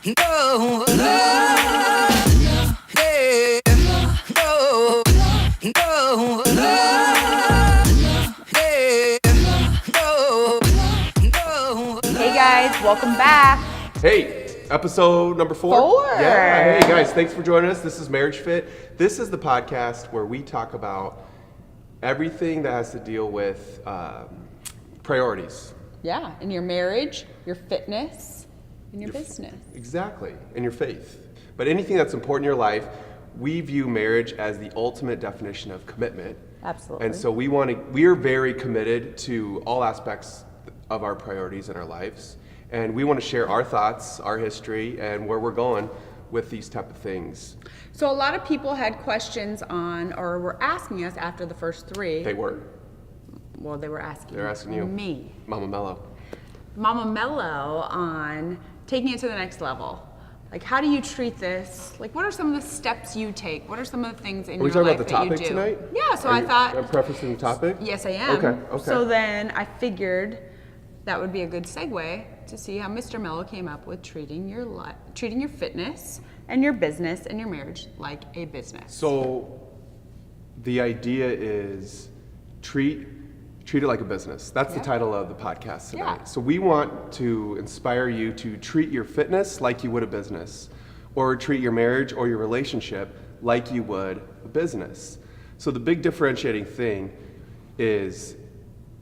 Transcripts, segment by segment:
No, no, yeah, no, no, yeah, no. Hey guys, welcome back. Hey, episode number 4. Yeah, hey guys, thanks for joining us. This is marriageFIT. This is the podcast where we talk about everything that has to deal with priorities. Yeah, in your marriage, your fitness, and your business. Exactly, and your faith. But anything that's important in your life, we view marriage as the ultimate definition of commitment. Absolutely. And so we are very committed to all aspects of our priorities in our lives. And we want to share our thoughts, our history, and where we're going with these type of things. So a lot of people had questions on, or were asking us after the first 3. They were. Well, they were asking. They're asking you. Me. Mama Mello. Mama Mello on taking it to the next level. Like, how do you treat this? Like, what are some of the steps you take? What are some of the things in your life that you do? Are we talking about the topic tonight? Yeah, so I thought. I'm prefacing the topic? Yes, I am. Okay. So then I figured that would be a good segue to see how Mr. Mello came up with treating your fitness and your business and your marriage like a business. So the idea is treat it like a business. That's the title of the podcast tonight. Yeah. So we want to inspire you to treat your fitness like you would a business, or treat your marriage or your relationship like you would a business. So the big differentiating thing is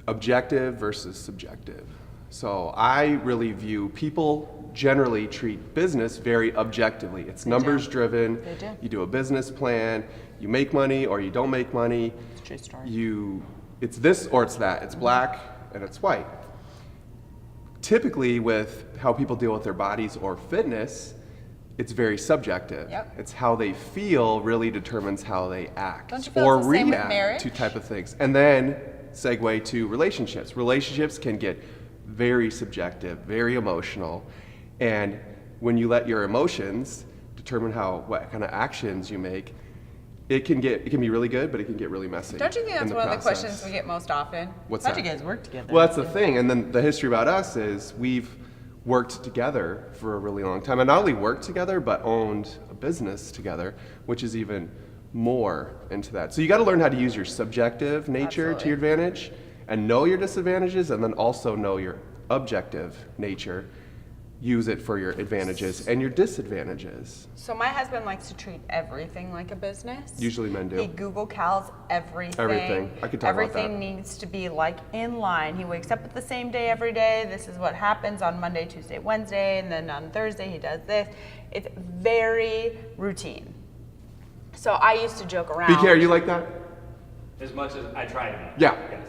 objective versus subjective. So I really view people generally treat business very objectively. It's numbers driven. They do. You do a business plan, you make money or you don't make money. It's a true story. It's this or it's that. It's black and it's white. Typically with how people deal with their bodies or fitness, it's very subjective. Yep. It's how they feel really determines how they act Don't you feel or it's the same with react marriage? to type of things. And then segue to relationships. Relationships can get very subjective, very emotional, and when you let your emotions determine what kind of actions you make, it can be really good, but it can get really messy. Don't you think that's in one of the process. questions we get most often? What's How'd that? you guys work together? Well, that's the thing. And then the history about us is we've worked together for a really long time. And not only worked together, but owned a business together, which is even more into that. So you got to learn how to use your subjective nature to your advantage and know your disadvantages, and then also know your objective nature. Use it for your advantages and your disadvantages. So my husband likes to treat everything like a business. Usually men do. He Google Cals everything. Everything. I could talk about that. Everything needs to be like in line. He wakes up at the same day every day. This is what happens on Monday, Tuesday, Wednesday, and then on Thursday he does this. It's very routine. So I used to joke around. BK, are you like that? As much as I try to be. Yeah. Yes.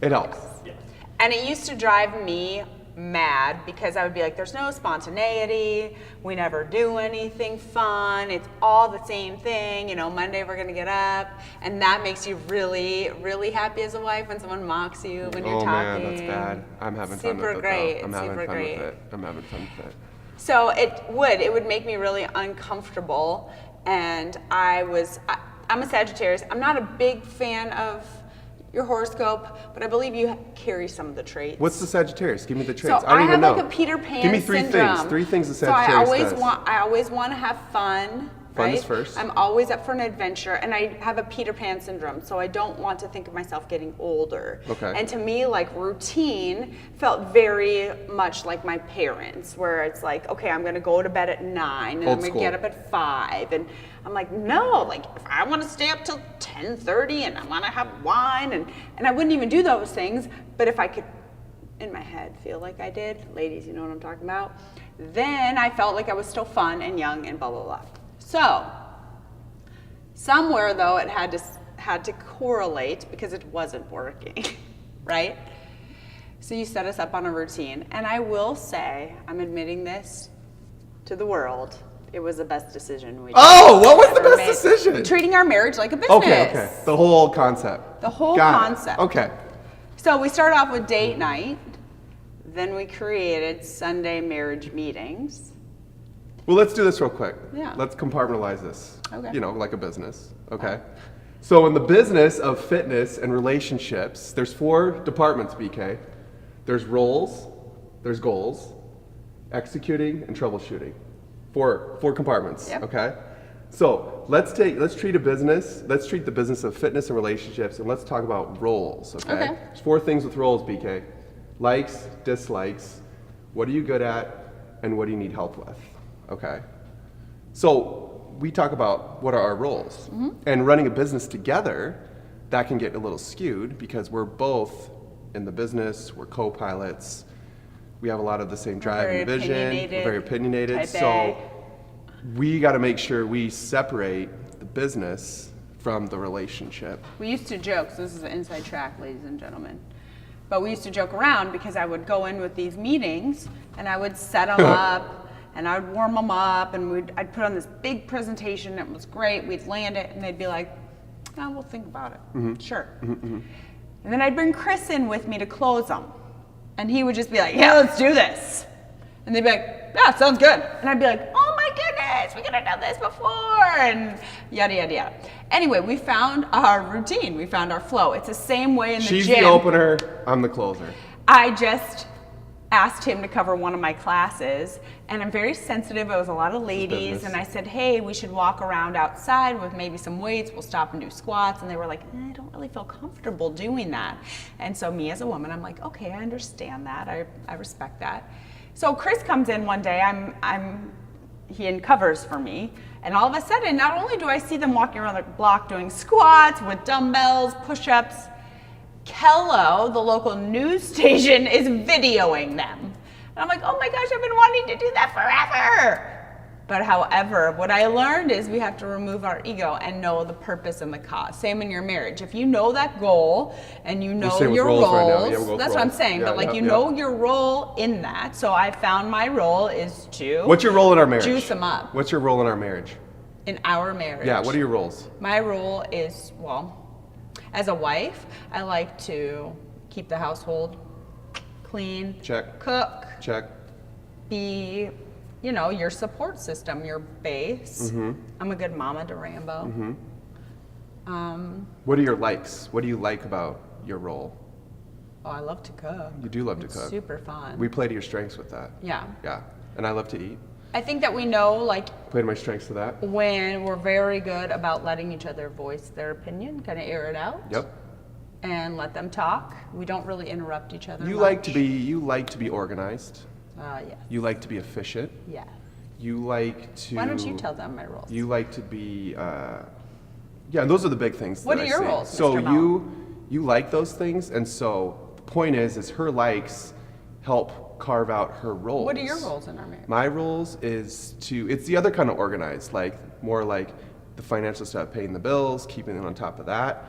It helps. Yes. And it used to drive me mad because I would be like, there's no spontaneity, we never do anything fun, it's all the same thing, Monday we're gonna get up, and that makes you really, really happy as a wife when someone mocks you when you're Oh talking. man, that's bad. I'm having fun with it. Super great. Though. I'm having Super fun great. with it. I'm having fun with it. So it would make me really uncomfortable, and I'm a Sagittarius. I'm not a big fan of your horoscope, but I believe you carry some of the traits. What's the Sagittarius? Give me the traits. So I don't even know. have like a Peter Pan Give me 3 syndrome. things. 3 things the So Sagittarius does. I always want to have fun. Fun right? is first. I'm always up for an adventure, and I have a Peter Pan syndrome, so I don't want to think of myself getting older. Okay. And to me, like, routine felt very much like my parents, where it's like, okay, I'm gonna go to bed at 9, and Old I'm gonna school. get up at 5, and I'm like, no, like, if I want to stay up till 10:30 and I want to have wine, and I wouldn't even do those things, but if I could, in my head, feel like I did, ladies, you know what I'm talking about, then I felt like I was still fun and young and blah, blah, blah. So, somewhere though, it had to correlate because it wasn't working, right? So you set us up on a routine, and I will say, I'm admitting this to the world, it was the best decision we Oh, what was the ever best made. decision? Treating our marriage like a business. Okay. The whole concept. The whole Got it. concept. Okay. So we started off with date night, then we created Sunday marriage meetings. Well, let's do this real quick. Yeah. Let's compartmentalize this. Okay. Like a business. Okay. So in the business of fitness and relationships, there's 4 departments, BK. There's roles, there's goals, executing, and troubleshooting. Four compartments. Yep. Okay. So let's treat the business of fitness and relationships, and let's talk about roles. Okay. Okay. There's 4 things with roles, BK. Likes, dislikes. What are you good at, and what do you need help with? Okay. So we talk about what are our roles, and running a business together, that can get a little skewed because we're both in the business. We're co-pilots. We have a lot of the same drive and vision. We're very opinionated. Type So A. we got to make sure we separate the business from the relationship. We used to joke, so this is an inside track, ladies and gentlemen. But we used to joke around because I would go in with these meetings and I would set them up and I would warm them up and I'd put on this big presentation. It was great. We'd land it and they'd be like, "Oh, we'll think about it." Sure. And then I'd bring Chris in with me to close them. And he would just be like, "Yeah, let's do this." And they'd be like, "Yeah, sounds good." And I'd be like, "Oh my goodness, we could have done this before," and yada, yada, yada. Anyway, we found our routine. We found our flow. It's the same way in the She's gym. the opener, I'm the closer. I just asked him to cover one of my classes, and I'm very sensitive. It was a lot of ladies, business. and I said, "Hey, we should walk around outside with maybe some weights. We'll stop and do squats." And they were like, "I don't really feel comfortable doing that." And so me as a woman, I'm like, "Okay, I understand that. I respect that." So Chris comes in one day. He uncovers for me, and all of a sudden, not only do I see them walking around the block doing squats with dumbbells, push-ups, Kello, the local news station, is videoing them. And I'm like, "Oh my gosh, I've been wanting to do that forever." But however, what I learned is we have to remove our ego and know the purpose and the cause. Same in your marriage. If you know that goal and you know same with your roles roles, right now. Yeah, we'll go that's with what I'm roles. saying. Yeah, But like yeah, you yeah. know your role in that. So I found my role is to What's your role in our marriage? juice them up What's your role in our marriage? in our marriage. Yeah, what are your roles? My role is, well, as a wife, I like to keep the household clean, Check. cook, Check. be, your support system, your base. Mm-hmm. I'm a good mama to Rambo. What are your likes? What do you like about your role? Oh, I love to cook. You do love It's to cook. super fun. We play to your strengths with that. Yeah. Yeah. And I love to eat. I think that we know, like, Play to my strengths to that. when we're very good about letting each other voice their opinion, kind of air it out. Yep. And let them talk. We don't really interrupt each other You much. like to be organized. Yes. You like to be efficient. Yes. You like to. Why don't you tell them my roles? You like to be. Yeah, those are the big things. What that are I your see. roles, So Mr. Mel? you like those things, and so the point is her likes help carve out her roles. What are your roles in our marriage? My roles is it's the other kind of organized, like more like the financial stuff, paying the bills, keeping it on top of that.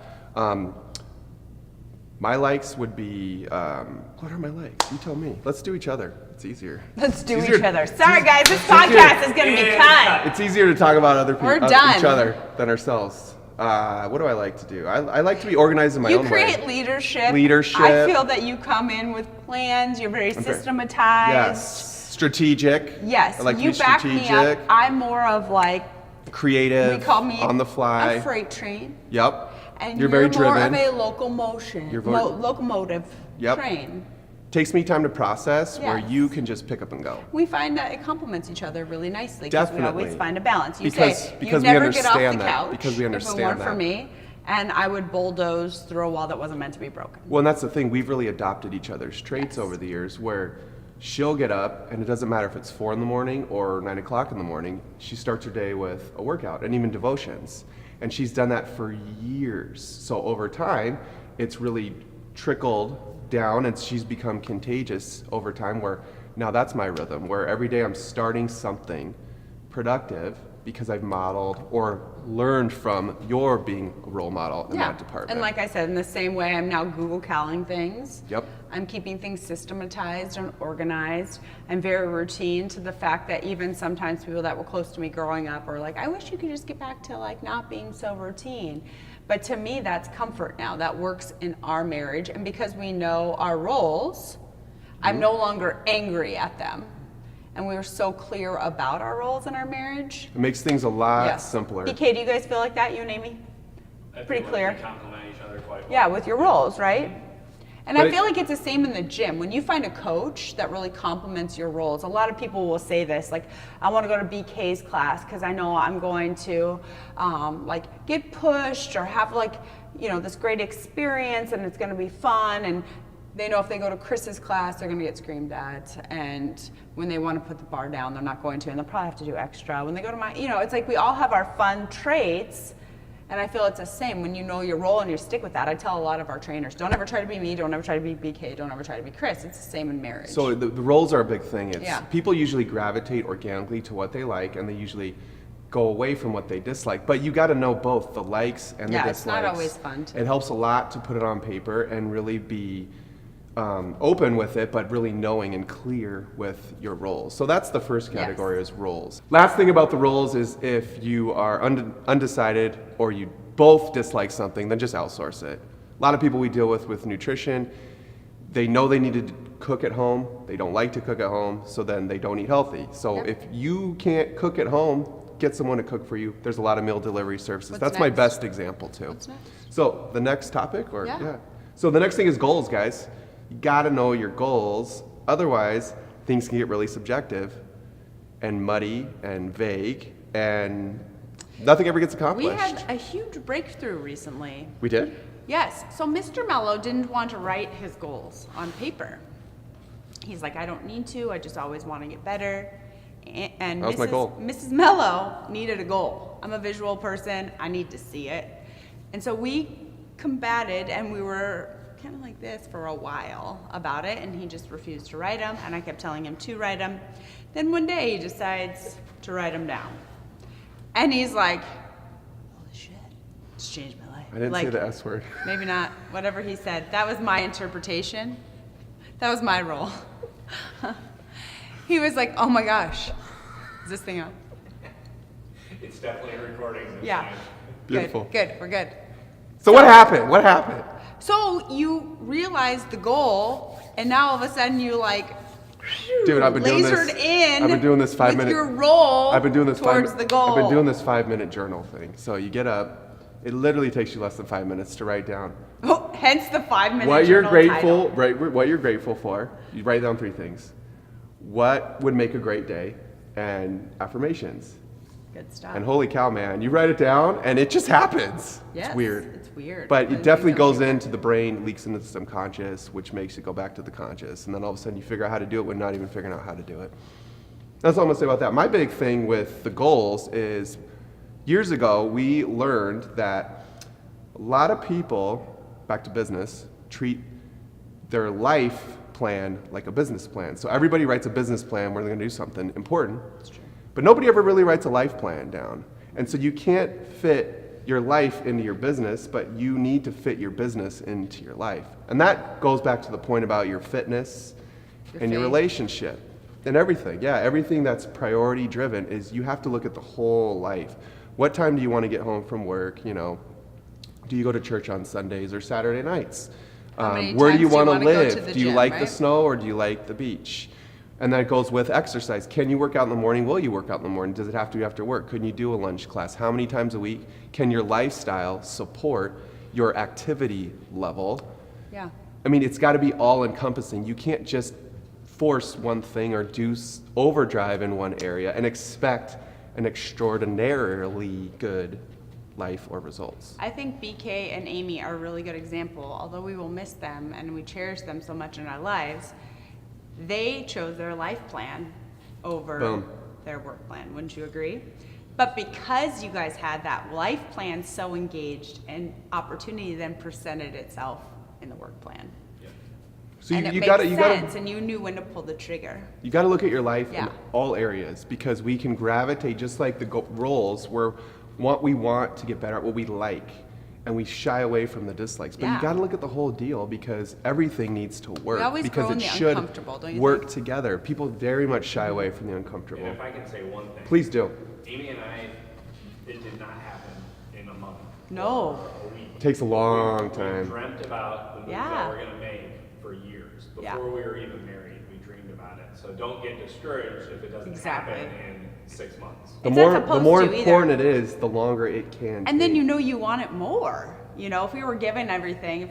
My likes would be, what are my likes? You tell me. Let's do each other. It's easier. Let's do It's each easier- other. Sorry, it's guys, this easier- podcast is going to be cut. It's easier to talk about other people, We're done. each other than ourselves. What do I like to do? I like to be organized in my You own create way. leadership. Leadership. I feel that you come in with plans. You're very systematized. Yes. Strategic. Yes. I like You to be back strategic. me up. I'm more of like, Creative. we call me on the fly. a freight train. Yep. And you're very more driven. of a locomotion. You're very- Locomotive Yep. train. Takes me time to process where Yes. you can just pick up and go. We find that it complements each other really nicely because we always Definitely. find a balance. You Because say, we you'd never get off the understand that. couch Because we if it understand weren't for that. me, and I would bulldoze through a wall that wasn't meant to be broken. Well, and that's the thing. We've really adopted each other's traits Yes. over the years where she'll get up, and it doesn't matter if it's 4 in the morning or 9 o'clock in the morning, she starts her day with a workout and even devotions. And she's done that for years. So over time, it's really trickled down, and she's become contagious over time where now that's my rhythm, where every day I'm starting something productive because I've modeled or learned from your being a role model in that department. And like I said, in the same way, I'm now Google Caling things. Yep. I'm keeping things systematized and organized. I'm very routine to the fact that even sometimes people that were close to me growing up are like, I wish you could just get back to like not being so routine. But to me, that's comfort now. That works in our marriage. And because we know our roles, I'm no longer angry at them. And we were so clear about our roles in our marriage. It makes things a lot Yes. simpler. BK, do you guys feel like that, you and Amy? I feel Pretty like clear. we complement each other quite well. Yeah, with your roles, right? And I feel like it's the same in the gym. When you find a coach that really complements your roles, a lot of people will say this, like, I want to go to BK's class because I know I'm going to like get pushed or have like, you know, this great experience and it's going to be fun. And they know if they go to Chris's class, they're going to get screamed at. And when they want to put the bar down, they're not going to. And they'll probably have to do extra. When they go to my, you know, it's like we all have our fun traits. And I feel it's the same when you know your role and you stick with that. I tell a lot of our trainers, don't ever try to be me, don't ever try to be BK, don't ever try to be Chris. It's the same in marriage. So the roles are a big thing. It's Yeah. people usually gravitate organically to what they like, and they usually go away from what they dislike. But you got to know both the likes and the dislikes. It's not always fun to. It helps a lot to put it on paper and really be open with it, but really knowing and clear with your roles. So that's the first category is roles. Last thing about the roles is if you are undecided or you both dislike something, then just outsource it. A lot of people we deal with nutrition, they know they need to cook at home, they don't like to cook at home, so then they don't eat healthy. So if you can't cook at home, get someone to cook for you. There's a lot of meal delivery services. That's my best example too. What's next? So the next topic, or Yeah. So the next thing is goals, guys. You gotta know your goals. Otherwise, things can get really subjective and muddy and vague, and nothing ever gets accomplished. We had a huge breakthrough recently. We did? Yes, so Mr. Mello didn't want to write his goals on paper. He's like, I don't need to, I just always want to get better. And That was my goal. Mrs. Mello needed a goal. I'm a visual person, I need to see it. And so we combated and we were kind of like this for a while about it, and he just refused to write them, and I kept telling him to write them. Then one day he decides to write them down. And he's like, holy shit, it's changed my life. I didn't say the S word. Maybe not, whatever he said. That was my interpretation. That was my role. He was like, oh my gosh, is this thing on? It's definitely a recording. This Yeah. time. Beautiful. Good, we're good. So what happened? What happened? So you realized the goal, and now all of a sudden you like, Dude, I've been doing this. lasered in. I've been doing this 5 with minute. your role. I've been doing this towards the goal. I've been doing this 5 minute journal thing. So you get up. It literally takes you less than 5 minutes to write down Oh, hence the 5 minute. what you're journal grateful, title. right? What you're grateful for. You write down 3 things. What would make a great day, and affirmations. Good stuff. And holy cow, man, you write it down and it just happens. Yes, It's weird. It's weird. But Those it definitely things don't goes do that. into the brain, leaks into the subconscious, which makes it go back to the conscious. And then all of a sudden you figure out how to do it when not even figuring out how to do it. That's all I'm gonna say about that. My big thing with the goals is years ago we learned that a lot of people, back to business, treat their life plan like a business plan. So everybody writes a business plan where they're gonna do something important. But nobody ever really writes a life plan down. And so you can't fit your life into your business, but you need to fit your business into your life. And that goes back to the point about your fitness and your faith. relationship and everything. Yeah, everything that's priority driven is you have to look at the whole life. What time do you want to get home from work? You know, do you go to church on Sundays or Saturday nights? How many Where do times you do you want to wanna go live? to the Do you gym, like the right? snow or do you like the beach? And that goes with exercise. Can you work out in the morning? Will you work out in the morning? Does it have to be after work? Can you do a lunch class? How many times a week? Can your lifestyle support your activity level? Yeah. I mean, it's got to be all encompassing. You can't just force one thing or do overdrive in one area and expect an extraordinarily good life or results. I think BK and Amy are a really good example. Although we will miss them and we cherish them so much in our lives, they chose their life plan over Boom. their work plan. Wouldn't you agree? But because you guys had that life plan so engaged, and opportunity then presented itself in the work plan. So And it you made gotta sense, and you knew when to pull the trigger. You got to look at your life Yeah. in all areas because we can gravitate just like the roles where what we want to get better at, what we like, and we shy away from the dislikes. But Yeah. you got to look at the whole deal because everything needs to work. always because grow in it the should uncomfortable, don't you work think? together. People very much shy away from the uncomfortable. And if I can say one thing. Please do. Amy and I, it did not happen in a month. No. Or a week. Takes a long We time. dreamt about the moves Yeah. that we're gonna make for years. Yeah. Before we were even married, we dreamed about it. So don't get discouraged if it doesn't Exactly. happen in 6 months. The It's not more supposed the more to either. important it is, the longer it can. And then take. you know you want it more. You know, if we were given everything, if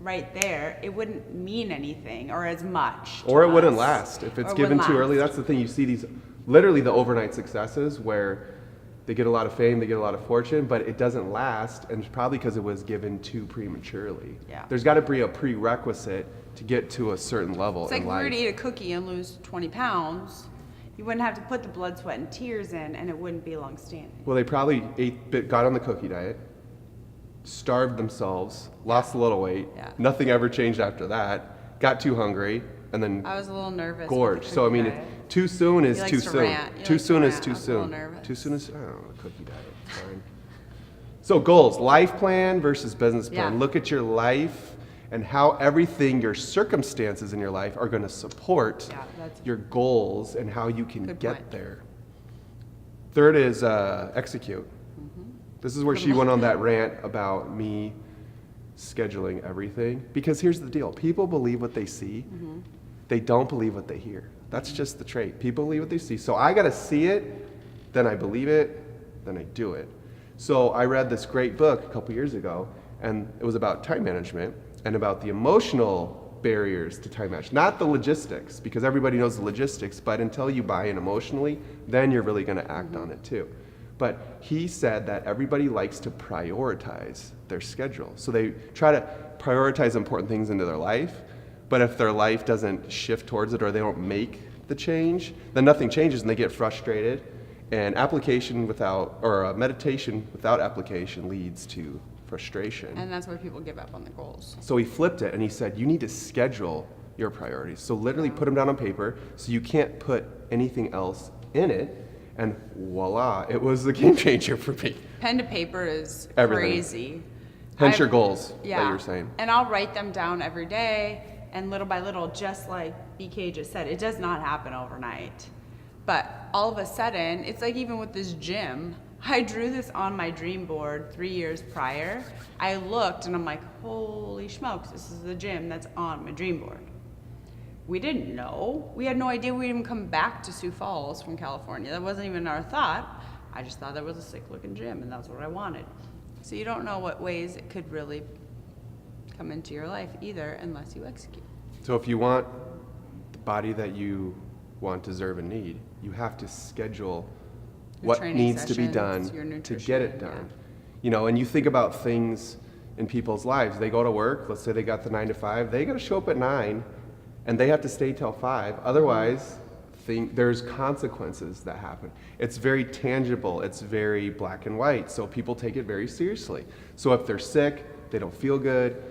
right there, it wouldn't mean anything or as much. Or to it wouldn't us. last if it's Or it given wouldn't too early. last. That's the thing. You see these, literally the overnight successes where they get a lot of fame, they get a lot of fortune, but it doesn't last, and it's probably because it was given too prematurely. Yeah. There's got to be a prerequisite to get to a certain level It's like in if we were life. to eat a cookie and lose 20 pounds, you wouldn't have to put the blood, sweat, and tears in, and it wouldn't be long standing. Well, they probably got on the cookie diet, starved themselves, lost a little weight. Yeah. Nothing ever changed after that. Got too hungry, and then I was a little nervous. with gorged. the So I cookie mean, diet. too soon is He too likes to soon. rant. He Too likes to soon is rant. too I was a little soon. nervous. Too soon is, I don't know, a cookie diet. Fine. So goals, life plan versus business plan. Yeah. Look at your life and how everything, your circumstances in your life are going to support Yeah, that's- your goals and how you can Good get point. there. Third is execute. This is where she went on that rant about me scheduling everything. Because here's the deal. People believe what they see. They don't believe what they hear. That's just the trait. People believe what they see. So I got to see it, then I believe it, then I do it. So I read this great book a couple years ago, and it was about time management and about the emotional barriers to time management, not the logistics, because everybody knows the logistics, but until you buy in emotionally, then you're really going to act on it too. But he said that everybody likes to prioritize their schedule. So they try to prioritize important things into their life, but if their life doesn't shift towards it or they don't make the change, then nothing changes and they get frustrated. And application without, or meditation without application leads to frustration. And that's why people give up on the goals. So he flipped it and he said, you need to schedule your priorities. So literally put them down on paper so you can't put anything else in it. And voila, it was a game changer for me. Pen to paper is Everything. crazy. Hence I've- your goals Yeah. that you were saying. And I'll write them down every day, and little by little, just like BK just said, it does not happen overnight. But all of a sudden, it's like even with this gym, I drew this on my dream board 3 years prior. I looked and I'm like, holy smokes, this is the gym that's on my dream board. We didn't know. We had no idea we'd even come back to Sioux Falls from California. That wasn't even our thought. I just thought that was a sick looking gym and that's what I wanted. So you don't know what ways it could really come into your life either unless you execute. So if you want the body that you want, deserve, and need, you have to schedule Your what training needs to be sessions, done your to get it nutrition, done. yeah. You know, and you think about things in people's lives. They go to work, let's say they got the 9 to 5, they got to show up at 9 and they have to stay till 5. Otherwise, there's consequences that happen. It's very tangible, it's very black and white, so people take it very seriously. So if they're sick, they don't feel good,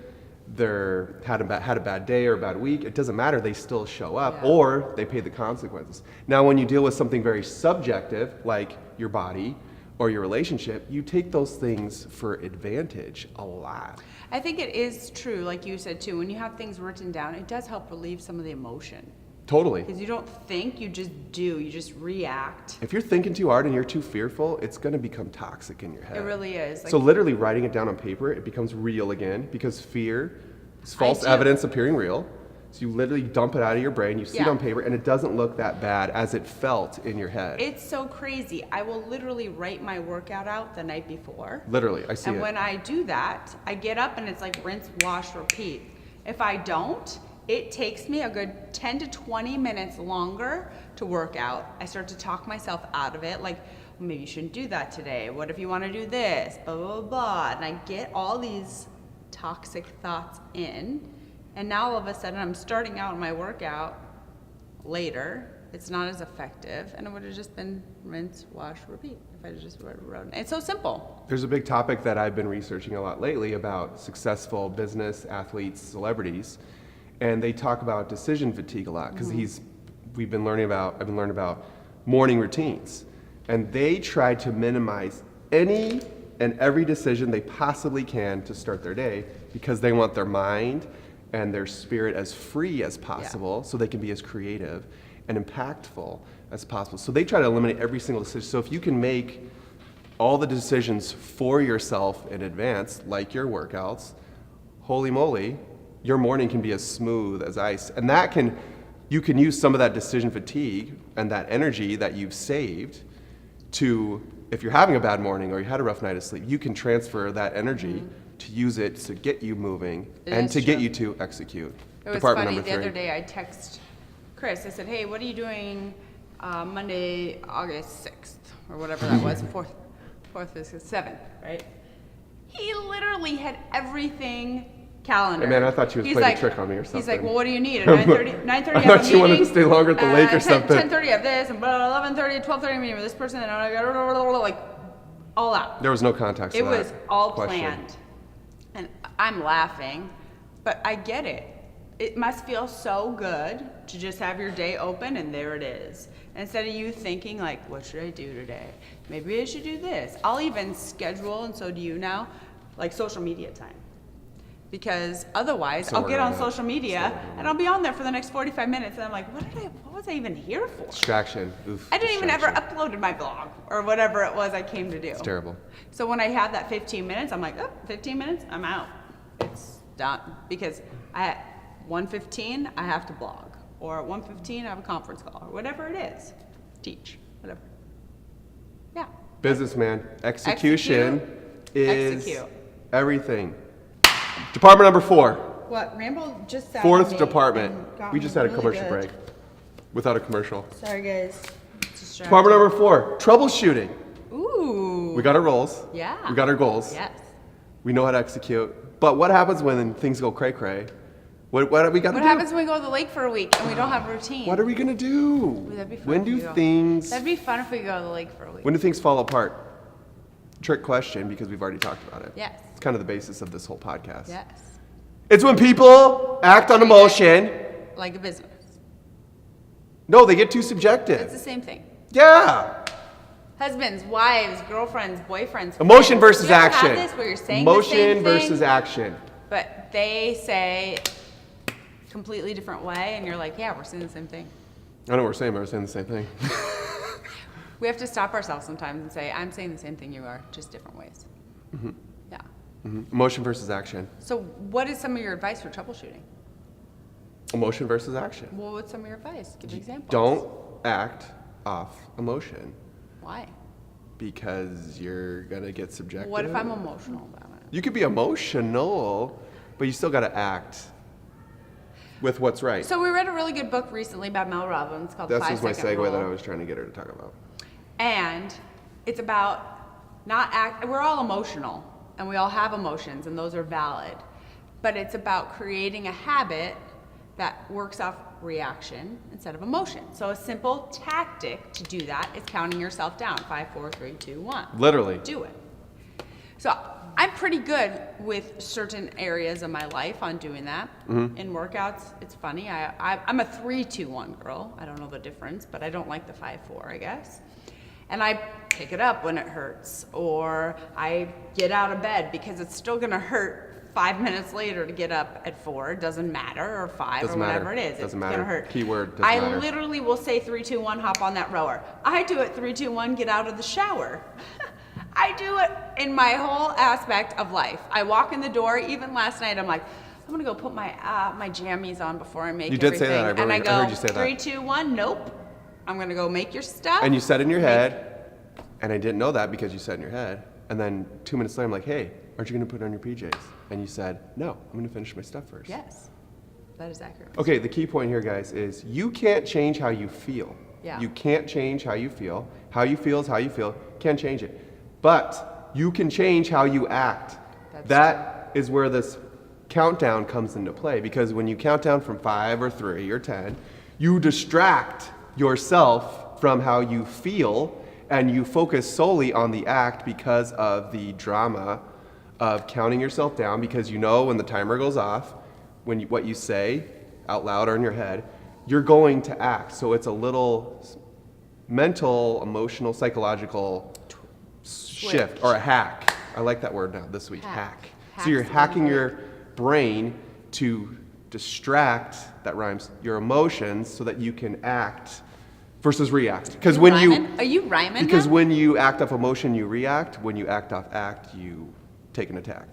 they're had a bad day or a bad week, it doesn't matter, they still show up, Yeah. or they pay the consequences. Now when you deal with something very subjective, like your body or your relationship, you take those things for advantage a lot. I think it is true, like you said too, when you have things written down, it does help relieve some of the emotion. Totally. Because you don't think, you just do, you just react. If you're thinking too hard and you're too fearful, it's going to become toxic in your head. It really is. So literally writing it down on paper, it becomes real again because fear is false do. evidence appearing real. So you literally dump it out of your brain, you see it Yeah. on paper, and it doesn't look that bad as it felt in your head. It's so crazy. I will literally write my workout out the night before. Literally, I see And it. when I do that, I get up and it's like rinse, wash, repeat. If I don't, it takes me a good 10 to 20 minutes longer to work out. I start to talk myself out of it, like, well, maybe you shouldn't do that today. What if you want to do this? Blah, blah, blah, blah. And I get all these toxic thoughts in. And now all of a sudden I'm starting out my workout later. It's not as effective. And it would have just been rinse, wash, repeat if I just wrote it. It's so simple. There's a big topic that I've been researching a lot lately about successful business, athletes, celebrities, and they talk about decision fatigue a lot because I've been learning about morning routines, and they try to minimize any and every decision they possibly can to start their day because they want their mind and their spirit as free as possible so they can be as creative and impactful as possible. So they try to eliminate every single decision. So if you can make all the decisions for yourself in advance, like your workouts, holy moly, your morning can be as smooth as ice. And you can use some of that decision fatigue and that energy that you've saved to, if you're having a bad morning or you had a rough night of sleep, you can transfer that energy to to use it to get you moving It and is to get true. you to execute. It was Department funny, number the 3. other day I text Chris, I said, hey, what are you doing Monday, August 6th, or whatever that was, 4th, 5th, 7th, right? He literally had everything calendar. Hey, man, I thought you was He's playing a like- trick on me or He's like, something. well, what do you need? At 9:30 I I have a thought you wanted to meeting, stay longer at the lake or something. 10:30 of this, and 11:30, 12:30 meeting with this person, and I got like all out. There was no context It to that was all question. planned. And I'm laughing, but I get it. It must feel so good to just have your day open and there it is. Instead of you thinking like, what should I do today? Maybe I should do this. I'll even schedule, and so do you now, like social media time. Because otherwise So I'll we're get on gonna- social media and I'll be on there for the next 45 minutes and I'm like, what was I even here for? Distraction. Oof, I didn't even ever distraction. uploaded my blog or whatever it was I came to do. It's terrible. So when I have that 15 minutes, I'm like, oh, 15 minutes, I'm out. It's done. Because at 1:15, I have to blog. Or at 1:15, I have a conference call. Or whatever it is. Teach. Whatever. Yeah. Businessman, execution is Execute. everything. Department number 4. What? Rambo just said. 4th department. We just had a commercial break. Without a commercial. Sorry, guys. Department number 4, troubleshooting. Ooh. We got our roles. Yeah. We got our goals. Yes. We know how to execute. But what happens when things go cray-cray? What do we got to What do? happens when we go to the lake for a week and we don't have a routine? What are we going to do? Ooh, that'd be fun When if do we go. things That'd be fun if we go to the lake for a week. when do things fall apart? Trick question because we've already talked about it. Yes. It's kind of the basis of this whole podcast. Yes. It's when people act on emotion. Like a business. No, they get too It's the subjective. same thing. Yeah. Husbands, wives, girlfriends, boyfriends. Emotion friends. versus You ever have action. this where you're saying the Emotion same versus thing, action. but they say completely different way, and you're like, yeah, we're saying the same thing. I know what we're saying, but we're saying the same thing. We have to stop ourselves sometimes and say, I'm saying the same thing you are, just different ways. Yeah. Emotion versus action. So what is some of your advice for troubleshooting? Emotion versus action. Well, what's some of your advice? Give examples. Don't act off emotion Why? because you're going to get subjective. What if I'm emotional about it? You could be emotional, but you still got to act with what's right. So we read a really good book recently by Mel Robbins called This 5 is my Second segue Rule. that I was trying to get her to talk about. And it's about we're all emotional and we all have emotions and those are valid. But it's about creating a habit that works off reaction instead of emotion. So a simple tactic to do that is counting yourself down. 5, 4, 3, 2, 1. Literally. Do it. So I'm pretty good with certain areas of my life on doing that. In workouts, it's funny. I'm a 3-2-1 girl. I don't know the difference, but I don't like the 5-4, I guess. And I pick it up when it hurts, or I get out of bed because it's still gonna hurt 5 minutes later to get up at 4. It doesn't matter, or 5, Doesn't or whatever matter. it is. Doesn't it's matter. gonna hurt. Keyword, doesn't I matter. literally will say 3, 2, 1, hop on that rower. I do it 3, 2, 1, get out of the shower. I do it in my whole aspect of life. I walk in the door, even last night, I'm like, I'm gonna go put my my jammies on before I make You did say everything. that. I and I heard go, you say that. 3, 2, 1, nope. I'm gonna go make your stuff. And you said in your head, and I didn't know that because you said in your head, and then 2 minutes later I'm like, hey, aren't you going to put on your PJs? And you said, no, I'm going to finish my stuff first. Yes, that is accurate. Okay, the key point here, guys, is you can't change how you feel. Yeah. You can't change how you feel. How you feel is how you feel. Can't change it. But you can change how you act. That is where this countdown comes into play, because when you count down from 5 or 3 or 10, you distract yourself from how you feel, and you focus solely on the act because of the drama of counting yourself down, because you know when the timer goes off, what you say out loud or in your head, you're going to act. So it's a little mental, emotional, psychological shift, or a hack. I like that word now this week, hack. So you're hacking your brain to distract, that rhymes, your emotions so that you can act versus react. Because when Are you rhyming because now? when you act off emotion, you react. When you act off act, you take an attack.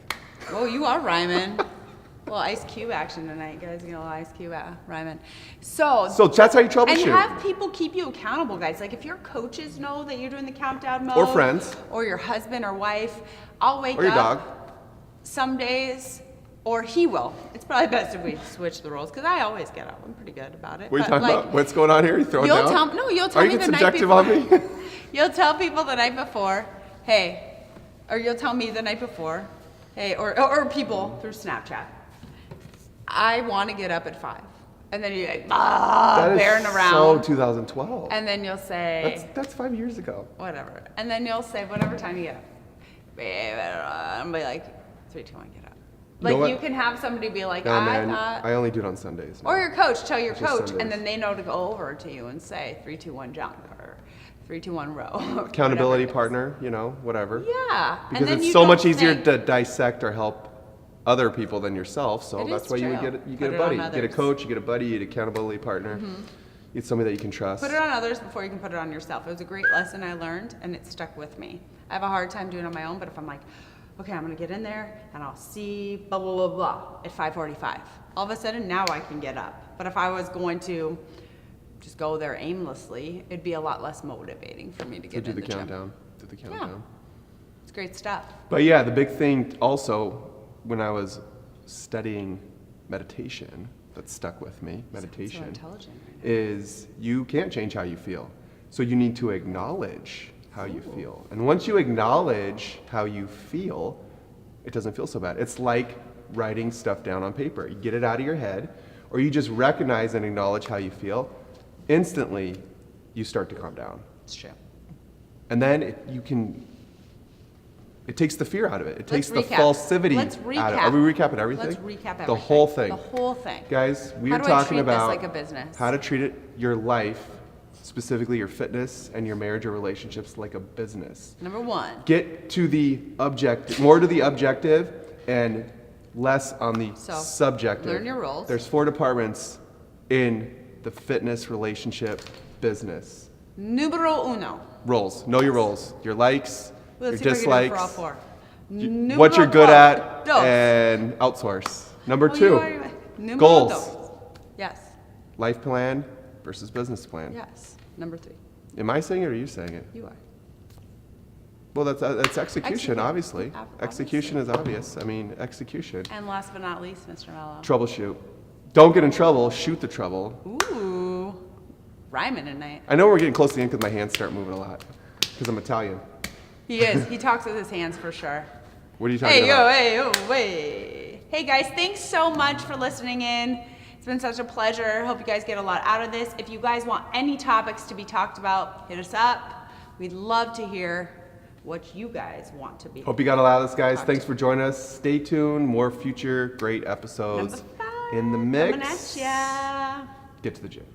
Oh, you are rhyming. Well, Ice Cube action tonight, guys. You know, Ice Cube rhyming. So that's how you troubleshoot. And have people keep you accountable, guys. Like if your coaches know that you're doing the countdown mode, Or friends. or your husband or wife, I'll wake up. Or your dog. some days, or he will. It's probably best if we switch the roles because I always get up. I'm pretty good about it. What are you But, talking about? What's going on here? You throwing You'll down? you'll tell Are me you the getting night subjective before. on me? You'll tell people the night before, hey, or you'll tell me the night before, hey, or people through Snapchat. I want to get up at 5. And then you're like, That is bearing so around. 2012. And then you'll say, That's 5 years ago. whatever. And then you'll say, whatever time you get up. And be like, 3, 2, 1, get up. You know Like what? you can have somebody be like, No, I man, thought. I only do it on Sundays. Or your coach, tell your Just coach, Sundays. and then they know to go over to you and say 3, 2, 1 jump or 3, 2, 1 row. Accountability whatever it is. partner, whatever. Yeah. Because and then it's you so don't much easier think. to dissect or help other people than yourself. So It that's is why you true. get Put a it buddy. on You get a others. coach, you get a buddy, you get an accountability partner. You get somebody that you can trust. Put it on others before you can put it on yourself. It was a great lesson I learned, and it stuck with me. I have a hard time doing it on my own, but if I'm like, okay, I'm gonna get in there, and I'll see blah, blah, blah, blah, at 5:45. All of a sudden, now I can get up. But if I was going to just go there aimlessly, it'd be a lot less motivating for me to to get do in the the gym. countdown. Do the countdown. It's great stuff. But yeah, the big thing also when I was studying meditation that stuck with me, So meditation, intelligent. is you can't change how you feel. So you need to acknowledge how you feel. And once you acknowledge how you feel, it doesn't feel so bad. It's like writing stuff down on paper. You get it out of your head, or you just recognize and acknowledge how you feel. Instantly, you start to calm down. It's true. And then it takes the fear out of it. It takes the Let's recap. falsity Let's out of it. recap. Are we recapping everything? Let's recap everything. The whole thing. The whole thing. Guys, we How are do I talking treat this about like a business? how to treat it, your life, specifically your fitness and your marriage or relationships, like a business. Number 1. Get to the objective, more to the objective and less on the So, subjective. learn your roles. There's 4 departments in the fitness relationship business. Numero 1. Roles. Know your roles. Your likes, Let's your see if we can do it dislikes. for all 4. What you're good at Dos. and outsource. Number Oh, you 2, already- Numero goals. dos. Yes. Life plan versus business plan. Yes. Number 3. Am I saying it or are you saying it? You are. Well, that's execution, Execute. obviously. Obviously. Execution is obvious. I mean, execution. And last but not least, Mr. Mello. Troubleshoot. Don't get in trouble, shoot the trouble. Ooh. Rhyming tonight. I know we're getting close to the end because my hands start moving a lot because I'm Italian. He is. He talks with his hands for sure. What are you talking Hey, yo, about? hey, yo, hey. Hey, guys, thanks so much for listening in. It's been such a pleasure. Hope you guys get a lot out of this. If you guys want any topics to be talked about, hit us up. We'd love to hear what you guys want to be. Hope you got a lot of this, guys. Thanks for joining us. Stay tuned. More future great episodes Number 5. in the mix. Coming at ya. Get to the gym.